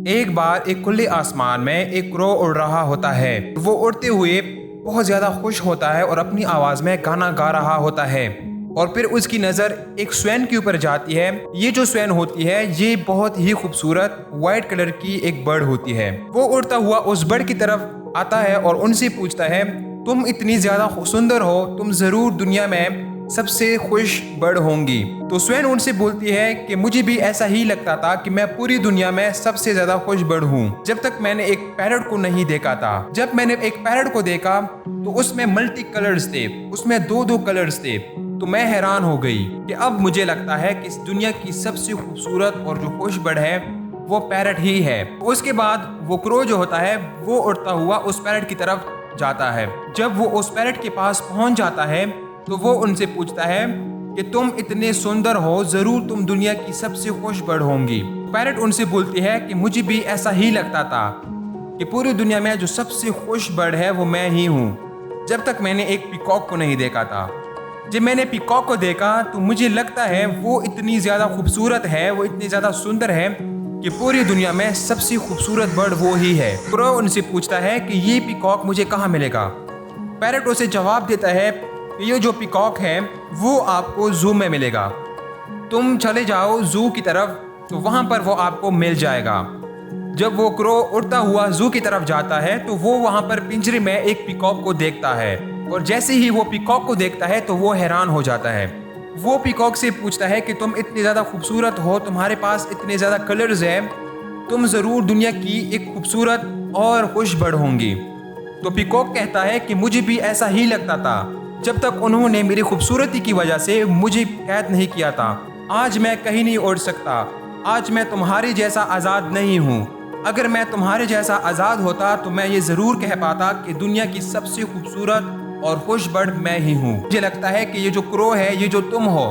एक बार एक खुले आसमान में एक क्रो उड़ रहा होता है। वो उड़ते हुए बहुत ज्यादा खुश होता है और अपनी आवाज में गाना गा रहा होता है। और फिर उसकी नजर एक स्वैन के ऊपर जाती है। ये जो स्वैन होती है ये बहुत ही खूबसूरत व्हाइट कलर की एक बर्ड होती है। वो उड़ता हुआ उस बर्ड की तरफ आता है और उनसे पूछता है, तुम इतनी ज्यादा सुंदर हो, तुम जरूर दुनिया में सबसे खुश बर्ड होंगी। तो स्वैन उनसे बोलती है कि मुझे भी ऐसा ही लगता था कि मैं पूरी दुनिया में सबसे ज्यादा खुश बर्ड हूँ, जब तक मैंने एक पैरट को नहीं देखा था। जब मैंने एक पैरट को देखा तो उसमें मल्टी कलर्स थे, उसमें दो दो कलर्स थे। तो मैं हैरान हो गई कि अब मुझे लगता है कि इस दुनिया की सबसे खूबसूरत और जो खुश बर्ड है वो पैरट ही है। उसके बाद वो क्रो जो होता है वो उड़ता हुआ उस पैरट की तरफ जाता है। जब वो उस पैरट के पास पहुंच जाता है तो वो उनसे पूछता है कि तुम इतने सुंदर हो, जरूर तुम दुनिया की सबसे खुश बर्ड होंगी। पैरट उनसे बोलती है कि मुझे भी ऐसा ही लगता था कि पूरी दुनिया में जो सबसे खुश बर्ड है वो मैं ही हूँ, जब तक मैंने एक पीकॉक को नहीं देखा था। जब मैंने पीकॉक को देखा तो मुझे लगता है वो इतनी ज़्यादा खूबसूरत है, वो इतनी ज़्यादा सुंदर है कि पूरी दुनिया में सबसे खूबसूरत बर्ड वो ही है। क्रो उनसे पूछता है कि ये पीकॉक मुझे कहाँ मिलेगा। पैरट उसे जवाब देता है कि ये जो पीकॉक है वो आपको जू में मिलेगा। तुम चले जाओ जू की तरफ, तो वहाँ पर वो आपको मिल जाएगा। जब वो क्रो उड़ता हुआ जू की तरफ जाता है तो वो वहाँ पर पिंजरे में एक पीकॉक को देखता है। और जैसे ही वो पीकॉक को देखता है तो वो हैरान हो जाता है। वो पीकॉक से पूछता है कि तुम इतनी ज़्यादा खूबसूरत हो, तुम्हारे पास इतने ज़्यादा कलर्स हैं, तुम ज़रूर दुनिया की एक खूबसूरत और खुश बर्ड होंगी। तो पीकॉक कहता है कि मुझे भी ऐसा ही लगता था, जब तक उन्होंने मेरी खूबसूरती की वजह से मुझे कैद नहीं किया था। आज मैं कहीं नहीं उड़ सकता, आज मैं तुम्हारे जैसा आज़ाद नहीं हूँ। अगर मैं तुम्हारे जैसा आज़ाद होता तो मैं ये ज़रूर कह पाता कि दुनिया की सबसे खूबसूरत और खुश बर्ड मैं ही हूँ। मुझे लगता है कि ये जो क्रो है, ये जो तुम हो,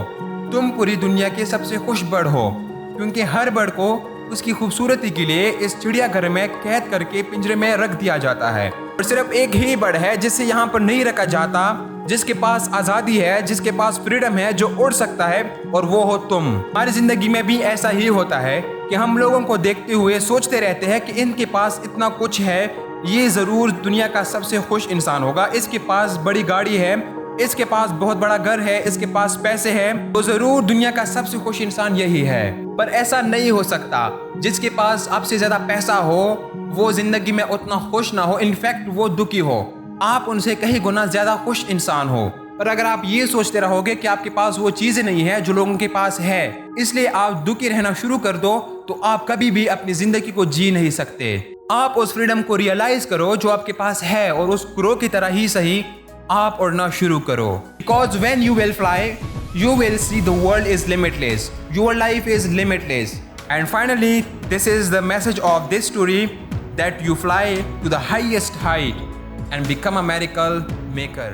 तुम पूरी दुनिया के सबसे खुश बर्ड हो, क्योंकि हर बर्ड को उसकी खूबसूरती के लिए इस चिड़ियाघर में कैद करके पिंजरे में रख दिया जाता है। और सिर्फ एक ही बर्ड है जिसे यहाँ पर नहीं रखा जाता, जिसके पास आज़ादी है, जिसके पास फ्रीडम है, जो उड़ सकता है, और वो हो तुम। हमारी जिंदगी में भी ऐसा ही होता है कि हम लोगों को देखते हुए सोचते रहते हैं कि इनके पास इतना कुछ है, ये ज़रूर दुनिया का सबसे खुश इंसान होगा, इसके पास बड़ी गाड़ी है, इसके पास बहुत बड़ा घर है, इसके पास पैसे हैं, तो ज़रूर दुनिया का सबसे खुश इंसान यही है। पर ऐसा नहीं हो सकता। जिसके पास आपसे ज़्यादा पैसा हो वो ज़िंदगी में उतना खुश ना हो, इनफैक्ट वो दुखी हो। आप उनसे कहीं गुना ज़्यादा खुश इंसान हो। पर अगर आप ये सोचते रहोगे कि आपके पास वो चीज़ें नहीं है जो लोगों के पास है, इसलिए आप दुखी रहना शुरू कर दो, तो आप कभी भी अपनी ज़िंदगी को जी नहीं सकते। आप उस फ्रीडम को रियलाइज़ करो जो आपके पास है, और उस क्रो की तरह ही सही आप उड़ना शुरू करो। Because when you will fly, you will see the world is limitless. Your life is limitless. And finally, this is the message of this story, that you fly to the highest height and become a miracle maker.